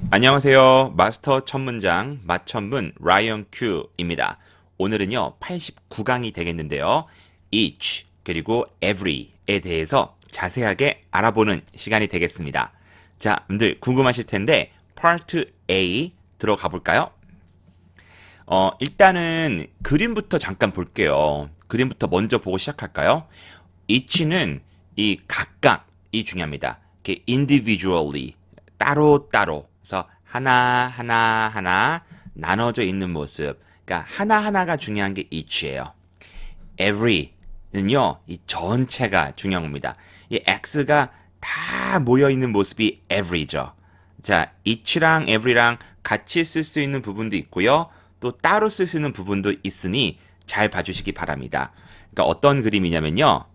안녕하세요. 마스터 첫 문장 마천문 라이언 큐입니다. 오늘은요 89강이 되겠는데요. each 그리고 every에 대해서 자세하게 알아보는 시간이 되겠습니다. 자, 여러분들 궁금하실 텐데 파트 A 들어가 볼까요? 일단은 그림부터 잠깐 볼게요. 그림부터 먼저 보고 시작할까요? each는 이 각각이 중요합니다. 이렇게 individually 따로 그래서 하나 나눠져 있는 모습. 그러니까 하나하나가 중요한 게 each예요. every는요, 이 전체가 중요한 겁니다. 이 x가 다 모여 있는 모습이 every죠. 자, each랑 every랑 같이 쓸 수 있는 부분도 있고요. 또 따로 쓸 수 있는 부분도 있으니 잘 봐주시기 바랍니다. 그러니까 어떤 그림이냐면요.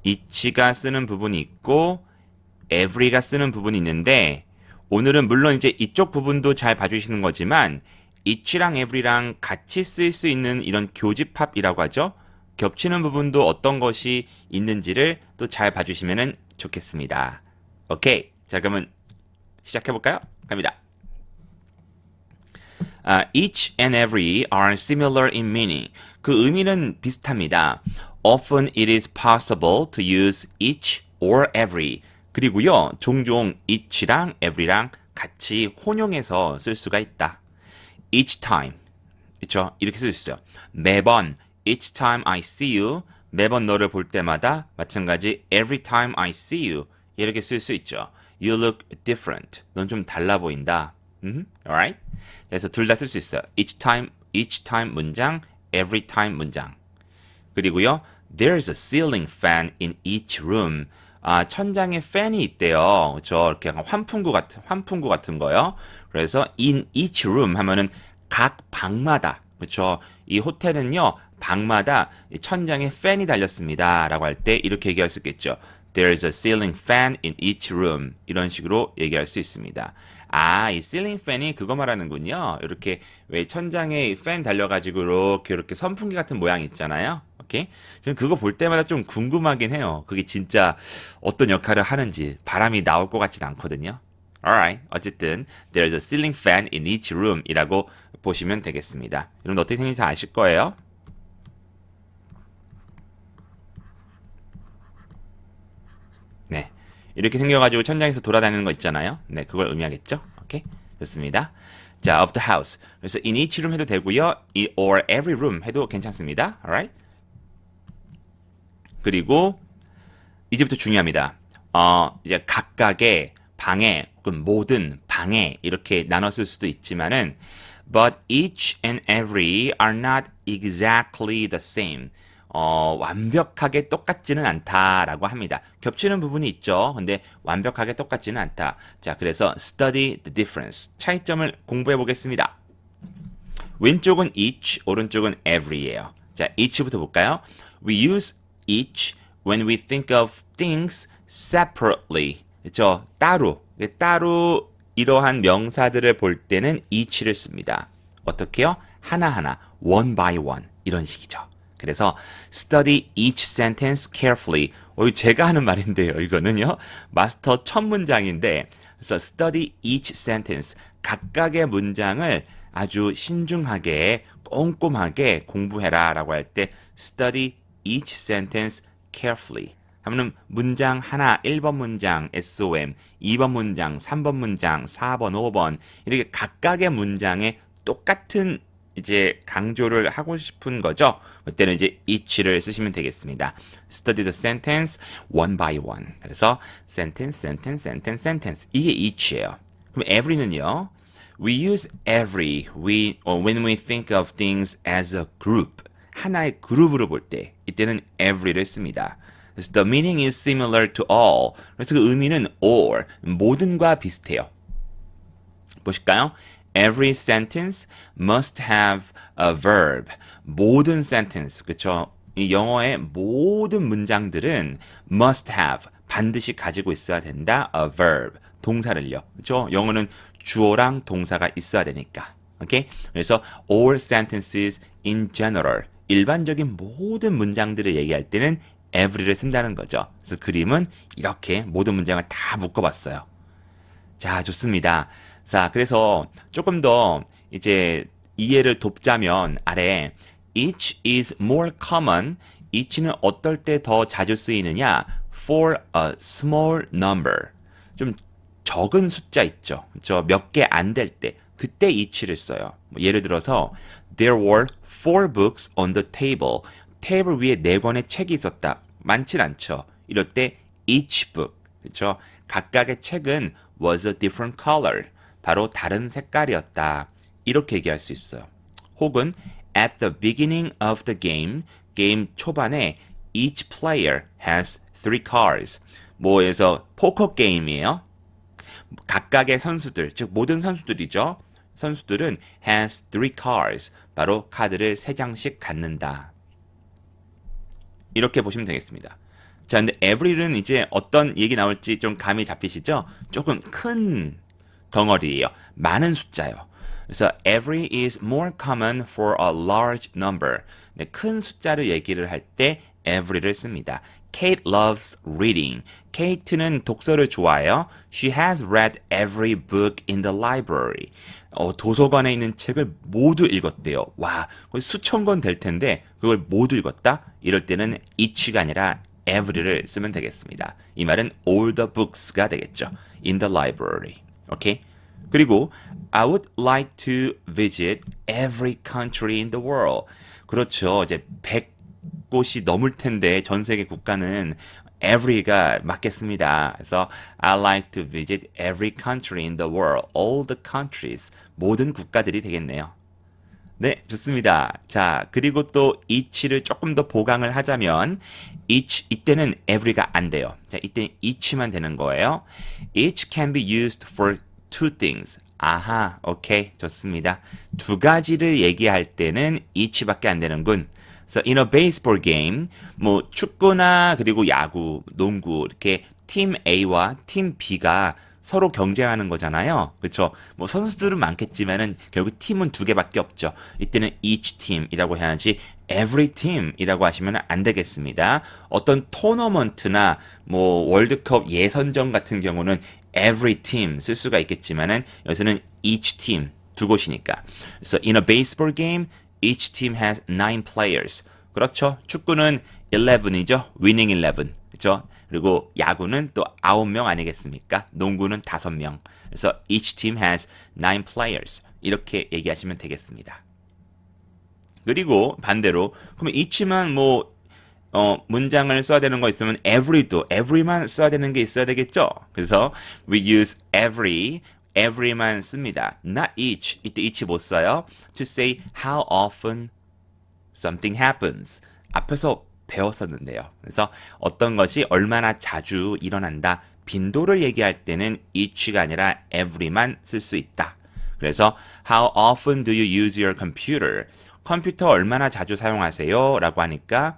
each가 쓰는 부분이 있고 every가 쓰는 부분이 있는데 오늘은 물론 이제 이쪽 부분도 잘 봐주시는 거지만 each랑 every랑 같이 쓸 수 있는 이런 교집합이라고 하죠. 겹치는 부분도 어떤 것이 있는지를 또 잘 봐주시면 좋겠습니다. 오케이. 자, 그러면 시작해볼까요? 갑니다. Each and every are similar in meaning. 그 의미는 비슷합니다. Often it is possible to use each or every. 그리고요, 종종 each랑 every랑 같이 혼용해서 쓸 수가 있다. Each time. 그렇죠? 이렇게 쓸 수 있어요. 매번, each time I see you. 매번 너를 볼 때마다 마찬가지 every time I see you. 이렇게 쓸 수 있죠. You look different. 넌 좀 달라 보인다. Alright? 그래서 둘 다 쓸 수 있어요. each time 문장, every time 문장. 그리고요, there's a ceiling fan in each room. 천장에 팬이 있대요. 그렇죠? 이렇게 약간 환풍구 같은 거요. 그래서 in each room 하면은 각 방마다, 그렇죠? 이 호텔은요, 방마다 천장에 팬이 달렸습니다라고 할 때 이렇게 얘기할 수 있겠죠. There's a ceiling fan in each room. 이런 식으로 얘기할 수 있습니다. 이 ceiling fan이 그거 말하는군요. 이렇게 왜 천장에 팬 달려가지고 이렇게 선풍기 같은 모양 있잖아요. 오케이? 저는 그거 볼 때마다 좀 궁금하긴 해요. 그게 진짜 어떤 역할을 하는지 바람이 나올 것 같진 않거든요. Alright. 어쨌든 there's a ceiling fan in each room 이라고 보시면 되겠습니다. 여러분 어떻게 생긴지 아실 거예요? 네. 이렇게 생겨가지고 천장에서 돌아다니는 거 있잖아요. 네, 그걸 의미하겠죠? 오케이? 좋습니다. 자, of the house. 그래서 in each room 해도 되고요. or every room 해도 괜찮습니다. alright? 그리고 이제부터 중요합니다. 이제 각각의 방에 혹은 모든 방에 이렇게 나눴을 수도 있지만은 but each and every are not exactly the same. 완벽하게 똑같지는 않다라고 합니다. 겹치는 부분이 있죠. 근데 완벽하게 똑같지는 않다. 자, 그래서 study the difference. 차이점을 공부해 보겠습니다. 왼쪽은 each, 오른쪽은 every예요. 자, each부터 볼까요? We use each when we think of things separately. 그렇죠? 따로 이러한 명사들을 볼 때는 each를 씁니다. 어떻게요? 하나하나, one by one 이런 식이죠. 그래서 study each sentence carefully. 이거 제가 하는 말인데요. 이거는요. 마스터 첫 문장인데 그래서 study each sentence. 각각의 문장을 아주 신중하게 꼼꼼하게 공부해라 라고 할 때 study each sentence carefully. 하면은 문장 하나 1번 문장 SOM, 2번 문장, 3번 문장, 4번, 5번 이렇게 각각의 문장에 똑같은 이제 강조를 하고 싶은 거죠. 그때는 이제 each를 쓰시면 되겠습니다. Study the sentence one by one. 그래서 sentence 이게 each예요. 그럼 every는요. We use every when we think of things as a group. 하나의 그룹으로 볼 때 이때는 every를 씁니다. 그래서 the meaning is similar to all. 그래서 그 의미는 all, 모든과 비슷해요. 보실까요? Every sentence must have a verb. 모든 sentence, 그쵸? 이 영어의 모든 문장들은 must have, 반드시 가지고 있어야 된다. a verb, 동사를요. 그쵸? 영어는 주어랑 동사가 있어야 되니까. 오케이? 그래서 all sentences in general, 일반적인 모든 문장들을 얘기할 때는 every를 쓴다는 거죠. 그래서 그림은 이렇게 모든 문장을 다 묶어봤어요. 자, 좋습니다. 자, 그래서 조금 더 이제 이해를 돕자면 아래 each is more common. each는 어떨 때 더 자주 쓰이느냐? for a small number. 좀 적은 숫자 있죠. 저 몇 개 안 될 때. 그때 each를 써요. 예를 들어서 there were 4 books on the table. 테이블 위에 4권의 책이 있었다. 많진 않죠. 이럴 때 each book. 그렇죠? 각각의 책은 was a different color. 바로 다른 색깔이었다. 이렇게 얘기할 수 있어요. 혹은 at the beginning of the game, 게임 초반에 each player has 3 cards. 뭐에서 포커 게임이에요. 각각의 선수들, 즉 모든 선수들이죠. 선수들은 has 3 cards. 바로 카드를 3장씩 갖는다. 이렇게 보시면 되겠습니다. 자, 근데 every는 이제 어떤 얘기 나올지 좀 감이 잡히시죠? 조금 큰 덩어리예요. 많은 숫자요. 그래서 every is more common for a large number. 네, 큰 숫자를 얘기를 할 때 every를 씁니다. Kate loves reading. Kate는 독서를 좋아해요. She has read every book in the library. 도서관에 있는 책을 모두 읽었대요. 와, 거의 수천 권 될 텐데 그걸 모두 읽었다? 이럴 때는 each가 아니라 every를 쓰면 되겠습니다. 이 말은 all the books가 되겠죠. In the library. 오케이? 그리고 I would like to visit every country in the world. 그렇죠. 이제 100곳이 넘을 텐데 전 세계 국가는 every가 맞겠습니다. 그래서 I like to visit every country in the world. All the countries. 모든 국가들이 되겠네요. 네, 좋습니다. 자, 그리고 또 each를 조금 더 보강을 하자면 each, 이때는 every가 안 돼요. 자, 이때는 each만 되는 거예요. Each can be used for 2 things. 아하, 오케이, 좋습니다. 2가지를 얘기할 때는 each밖에 안 되는군. So in a baseball game, 뭐 축구나 그리고 야구, 농구 이렇게 팀 A와 팀 B가 서로 경쟁하는 거잖아요. 그렇죠? 뭐 선수들은 많겠지만은 결국 팀은 2개밖에 없죠. 이때는 each team이라고 해야지 every team이라고 하시면 안 되겠습니다. 어떤 토너먼트나 뭐 월드컵 예선전 같은 경우는 every team 쓸 수가 있겠지만은 여기서는 each team 2곳이니까. 그래서 in a baseball game, each team has 9 players. 그렇죠? 축구는 11이죠. winning 11. 그렇죠? 그리고 야구는 또 9명 아니겠습니까? 농구는 5명. 그래서 each team has 9 players. 이렇게 얘기하시면 되겠습니다. 그리고 반대로 그러면 each만 뭐 문장을 써야 되는 거 있으면 every도 every만 써야 되는 게 있어야 되겠죠? 그래서 we use every만 씁니다. not each. 이때 each 못 써요. to say how often something happens. 앞에서 배웠었는데요. 그래서 어떤 것이 얼마나 자주 일어난다. 빈도를 얘기할 때는 each가 아니라 every만 쓸 수 있다. 그래서 how often do you use your computer? 컴퓨터 얼마나 자주 사용하세요? 라고 하니까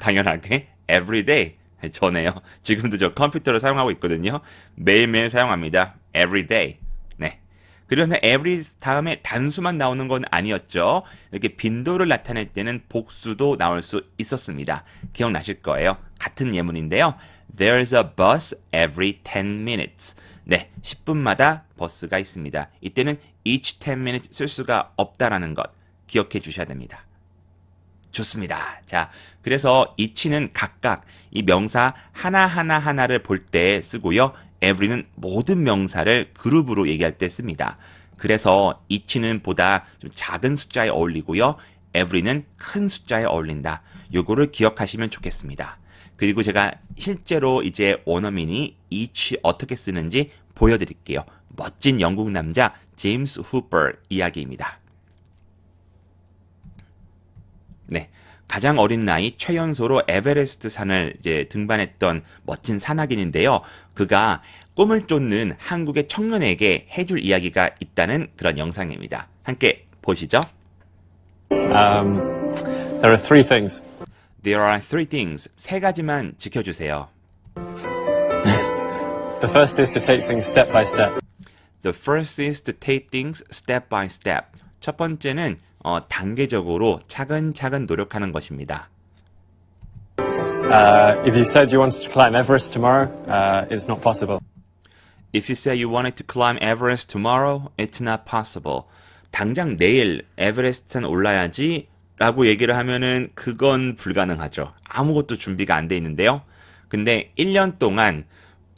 당연하게 every day. 저네요. 지금도 저 컴퓨터를 사용하고 있거든요. 매일매일 사용합니다. every day. 네. 그래서 every 다음에 단수만 나오는 건 아니었죠. 이렇게 빈도를 나타낼 때는 복수도 나올 수 있었습니다. 기억나실 거예요. 같은 예문인데요. There's a bus every 10 minutes. 네, 10분마다 버스가 있습니다. 이때는 each 10 minutes 쓸 수가 없다라는 것 기억해 주셔야 됩니다. 좋습니다. 자, 그래서 each는 각각 이 명사 하나를 볼 때 쓰고요. every는 모든 명사를 그룹으로 얘기할 때 씁니다. 그래서 each는 보다 좀 작은 숫자에 어울리고요. every는 큰 숫자에 어울린다. 요거를 기억하시면 좋겠습니다. 그리고 제가 실제로 이제 원어민이 each 어떻게 쓰는지 보여드릴게요. 멋진 영국 남자 제임스 후퍼 이야기입니다. 네. 가장 어린 나이 최연소로 에베레스트 산을 이제 등반했던 멋진 산악인인데요. 그가 꿈을 쫓는 한국의 청년에게 해줄 이야기가 있다는 그런 영상입니다. 함께 보시죠. There are 3 things. There are 3 things. 3가지만 지켜주세요. The first is to take things step by step. The first is to take things step by step. 첫 번째는 단계적으로 차근차근 노력하는 것입니다. If you said you wanted to climb Everest tomorrow, it's not possible. If you say you wanted to climb Everest tomorrow, it's not possible. 당장 내일 에베레스트는 올라야지 라고 얘기를 하면은 그건 불가능하죠. 아무것도 준비가 안 돼 있는데요. 근데 1년 동안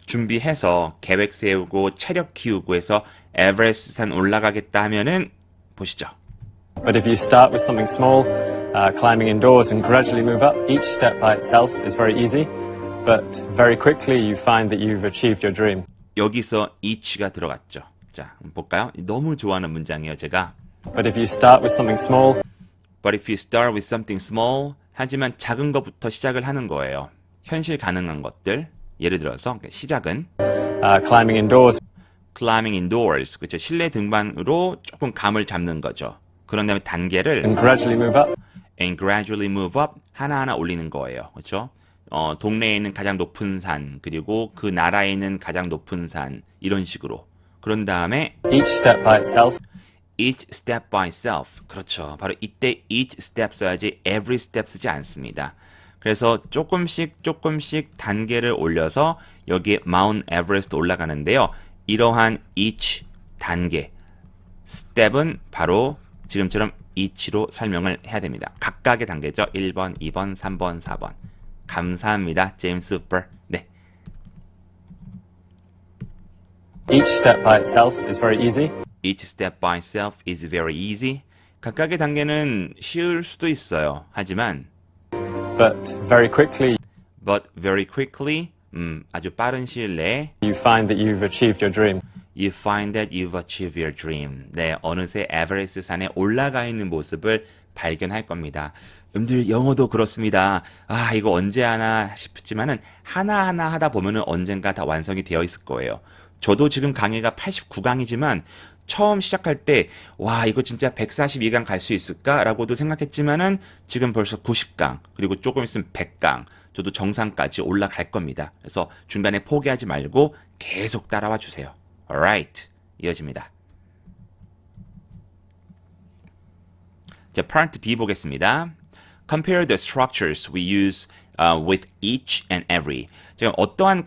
준비해서 계획 세우고 체력 키우고 해서 에베레스트 산 올라가겠다 하면은 보시죠. But if you start with something small, climbing indoors and gradually move up, each step by itself is very easy. But very quickly you find that you've achieved your dream. 여기서 each가 들어갔죠. 자, 한번 볼까요? 너무 좋아하는 문장이에요, 제가. But if you start with something small, But if you start with something small, 하지만 작은 것부터 시작을 하는 거예요. 현실 가능한 것들. 예를 들어서 시작은 climbing indoors, climbing indoors, 그렇죠? 실내 등반으로 조금 감을 잡는 거죠. 그런 다음에 단계를 and gradually move up, and gradually move up, 하나하나 올리는 거예요. 그렇죠? 동네에 있는 가장 높은 산, 그리고 그 나라에 있는 가장 높은 산, 이런 식으로. 그런 다음에 each step by itself, each step by itself. 그렇죠. 바로 이때 each step 써야지 every step 쓰지 않습니다. 그래서 조금씩 단계를 올려서 여기에 마운트 에베레스트 올라가는데요. 이러한 each 단계, step은 바로 지금처럼 each로 설명을 해야 됩니다. 각각의 단계죠. 1번, 2번, 3번, 4번. 감사합니다. 제임스 후퍼. 네. each step by itself is very easy. Each step by itself is very easy. 각각의 단계는 쉬울 수도 있어요. 하지만 But very quickly, 아주 빠른 시일 내에 you find that you've achieved your dream. You find that you've achieved your dream. 네, 어느새 에베레스트 산에 올라가 있는 모습을 발견할 겁니다. 여러분들 영어도 그렇습니다. 아, 이거 언제 하나 싶지만은 하나하나 하다 보면은 언젠가 다 완성이 되어 있을 거예요. 저도 지금 강의가 89강이지만 처음 시작할 때 와, 이거 진짜 142강 갈 수 있을까라고도 생각했지만은 지금 벌써 90강, 그리고 조금 있으면 100강, 저도 정상까지 올라갈 겁니다. 그래서 중간에 포기하지 말고 계속 따라와 주세요. Alright, 이어집니다. 자, Part B 보겠습니다. Compare the structures we use with each and every. 지금 어떠한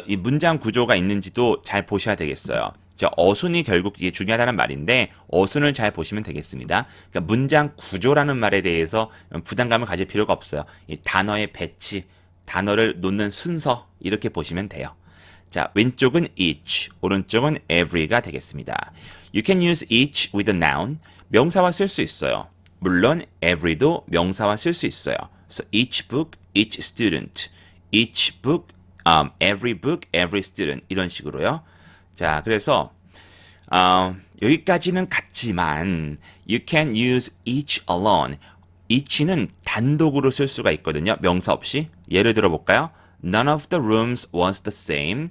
이 문장 구조가 있는지도 잘 보셔야 되겠어요. 자, 어순이 결국 이게 중요하다는 말인데 어순을 잘 보시면 되겠습니다. 그러니까 문장 구조라는 말에 대해서 부담감을 가질 필요가 없어요. 이 단어의 배치, 단어를 놓는 순서 이렇게 보시면 돼요. 자, 왼쪽은 each, 오른쪽은 every가 되겠습니다. You can use each with a noun. 명사와 쓸 수 있어요. 물론 every도 명사와 쓸 수 있어요. So each book, each student, each book, every book, every student 이런 식으로요. 자, 그래서 여기까지는 같지만 you can use each alone. each는 단독으로 쓸 수가 있거든요. 명사 없이. 예를 들어 볼까요? None of the rooms was the same.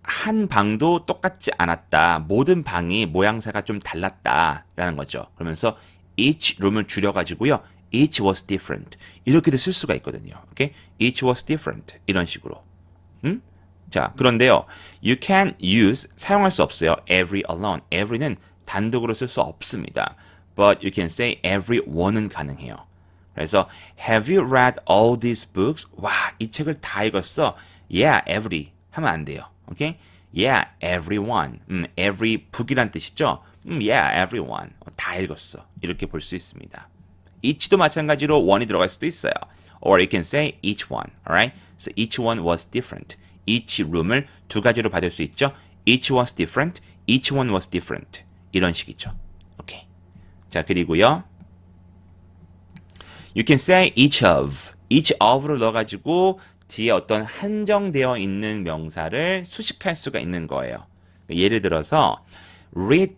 한 방도 똑같지 않았다. 모든 방이 모양새가 좀 달랐다라는 거죠. 그러면서 each room을 줄여가지고요. each was different. 이렇게도 쓸 수가 있거든요. 오케이? each was different. 이런 식으로. 자, 그런데요. You can use, 사용할 수 없어요. every alone. every는 단독으로 쓸 수 없습니다. But you can say everyone은 가능해요. 그래서 have you read all these books? 와, 이 책을 다 읽었어. Yeah, every 하면 안 돼요. 오케이? Yeah, everyone. every book이란 뜻이죠. Yeah, everyone. 다 읽었어. 이렇게 볼 수 있습니다. each도 마찬가지로 one이 들어갈 수도 있어요. Or you can say each one. Alright? So each one was different. each room을 두 가지로 받을 수 있죠. each was different. each one was different. 이런 식이죠. 오케이. 자, 그리고요. You can say each of. each of를 넣어가지고 뒤에 어떤 한정되어 있는 명사를 수식할 수가 있는 거예요. 예를 들어서 read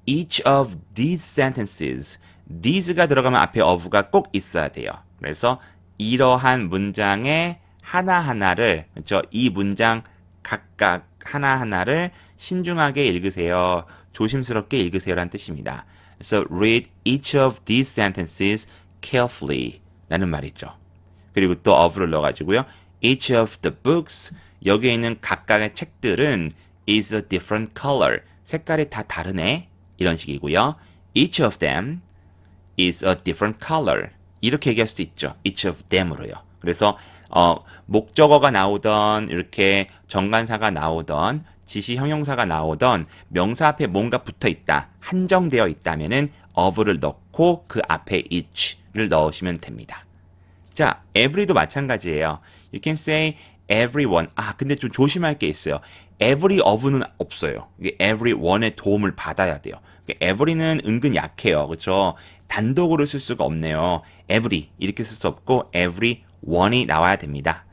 each of these sentences. these가 들어가면 앞에 of가 꼭 있어야 돼요. 그래서 이러한 문장의 하나하나를, 그렇죠? 이 문장 각각 하나하나를 신중하게 읽으세요. 조심스럽게 읽으세요라는 뜻입니다. 그래서 read each of these sentences carefully 라는 말이죠. 그리고 또 of를 넣어가지고요. each of the books, 여기에 있는 각각의 책들은 is a different color. 색깔이 다 다르네. 이런 식이고요. each of them is a different color. 이렇게 얘기할 수도 있죠. each of them으로요. 그래서 목적어가 나오던 이렇게 정관사가 나오던 지시 형용사가 나오던 명사 앞에 뭔가 붙어 있다. 한정되어 있다면은 of를 넣고 그 앞에 each를 넣으시면 됩니다. 자, every도 마찬가지예요. You can say everyone. 근데 좀 조심할 게 있어요. every of는 없어요. 이게 everyone의 도움을 받아야 돼요. every는 은근 약해요. 그렇죠? 단독으로 쓸 수가 없네요. every 이렇게 쓸 수 없고 everyone이 나와야 됩니다.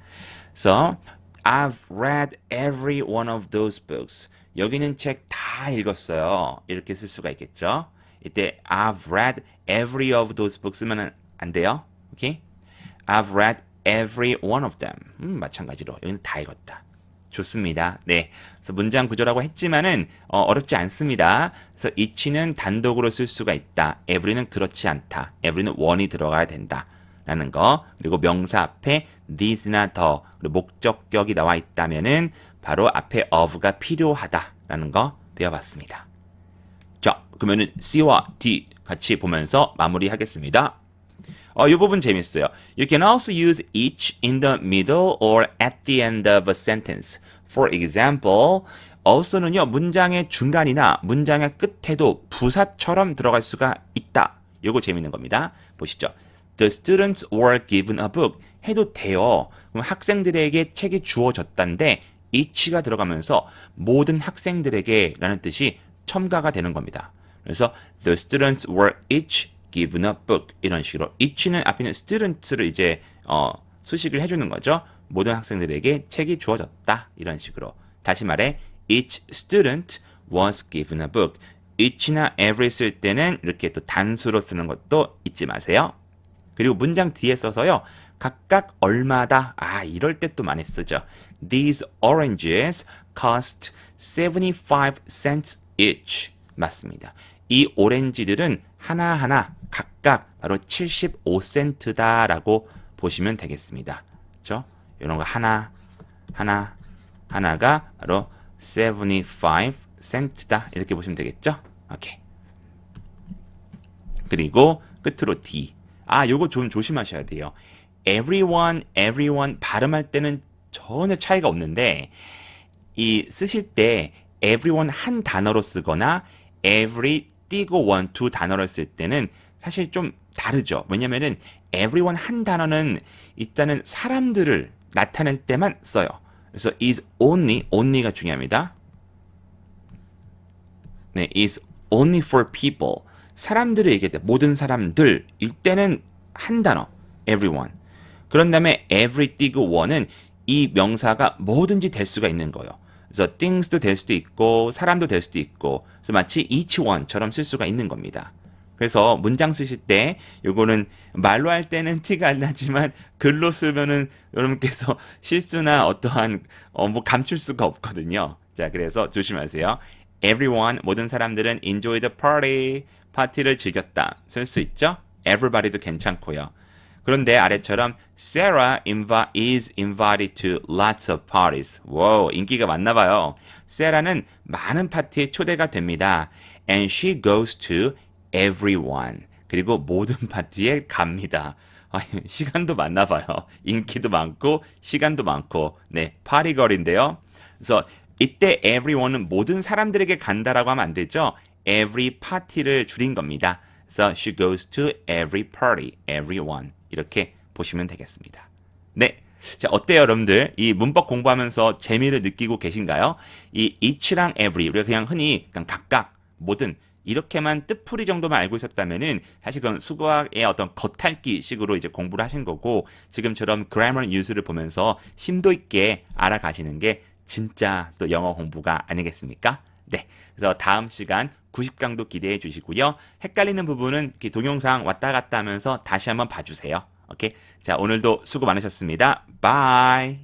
So, I've read every one of those books. 여기는 책 다 읽었어요. 이렇게 쓸 수가 있겠죠? 이때 I've read every of those books 쓰면 안 돼요. 오케이? I've read every one of them. 마찬가지로 여기는 다 읽었다. 좋습니다. 네. 그래서 문장 구조라고 했지만은 어렵지 않습니다. 그래서 each는 단독으로 쓸 수가 있다. every는 그렇지 않다. every는 one이 들어가야 된다. 라는 거. 그리고 명사 앞에 these나 the 그리고 목적격이 나와 있다면은 바로 앞에 of가 필요하다라는 거 배워봤습니다. 자, 그러면은 C와 D 같이 보면서 마무리하겠습니다. 이 부분 재밌어요. You can also use each in the middle or at the end of a sentence. For example, also는요, 문장의 중간이나 문장의 끝에도 부사처럼 들어갈 수가 있다. 이거 재밌는 겁니다. 보시죠. The students were given a book. 해도 돼요. 그럼 학생들에게 책이 주어졌다는데 each가 들어가면서 모든 학생들에게 라는 뜻이 첨가가 되는 겁니다. 그래서 the students were each given a book 이런 식으로 each는 앞에 있는 students를 이제 수식을 해주는 거죠. 모든 학생들에게 책이 주어졌다 이런 식으로. 다시 말해 each student was given a book. each나 every 쓸 때는 이렇게 또 단수로 쓰는 것도 잊지 마세요. 그리고 문장 뒤에 써서요. 각각 얼마다. 이럴 때 또 많이 쓰죠. These oranges cost 75 cents each. 맞습니다. 이 오렌지들은 하나하나 각각 바로 75센트다라고 보시면 되겠습니다. 그렇죠? 이런 거 하나가 바로 75센트다. 이렇게 보시면 되겠죠? 오케이. 그리고 끝으로 D. 요거 좀 조심하셔야 돼요. everyone 발음할 때는 전혀 차이가 없는데 이 쓰실 때 everyone 한 단어로 쓰거나 every 띄고 one 두 단어를 쓸 때는 사실 좀 다르죠. 왜냐면은 everyone 한 단어는 일단은 사람들을 나타낼 때만 써요. 그래서 is only가 중요합니다. 네, is only for people. 사람들을 얘기할 때 모든 사람들 일 때는 한 단어 everyone. 그런 다음에 every 띄고 one은 이 명사가 뭐든지 될 수가 있는 거예요. 그래서 things도 될 수도 있고 사람도 될 수도 있고 그래서 마치 each one처럼 쓸 수가 있는 겁니다. 그래서 문장 쓰실 때 요거는 말로 할 때는 티가 안 나지만 글로 쓰면은 여러분께서 실수나 어떠한 뭐 감출 수가 없거든요. 자, 그래서 조심하세요. Everyone 모든 사람들은 enjoy the party 파티를 즐겼다 쓸 수 있죠. Everybody도 괜찮고요. 그런데 아래처럼 Sarah is invited to lots of parties. wow, 인기가 많나 봐요. Sarah는 많은 파티에 초대가 됩니다. And she goes to everyone. 그리고 모든 파티에 갑니다. 시간도 많나 봐요. 인기도 많고 시간도 많고 네, 파티걸인데요. 그래서 이때 everyone은 모든 사람들에게 간다라고 하면 안 되죠. every party를 줄인 겁니다. 그래서 she goes to every party, everyone. 이렇게 보시면 되겠습니다. 네. 자, 어때요, 여러분들? 이 문법 공부하면서 재미를 느끼고 계신가요? 이 each랑 every, 우리가 그냥 흔히 그냥 각각, 모든, 이렇게만 뜻풀이 정도만 알고 있었다면은 사실 그건 수학의 어떤 겉핥기 식으로 이제 공부를 하신 거고 지금처럼 grammar 뉴스를 보면서 심도 있게 알아가시는 게 진짜 또 영어 공부가 아니겠습니까? 네. 그래서 다음 시간 90강도 기대해 주시고요. 헷갈리는 부분은 이렇게 동영상 왔다 갔다 하면서 다시 한번 봐주세요. 오케이? 자, 오늘도 수고 많으셨습니다. 바이.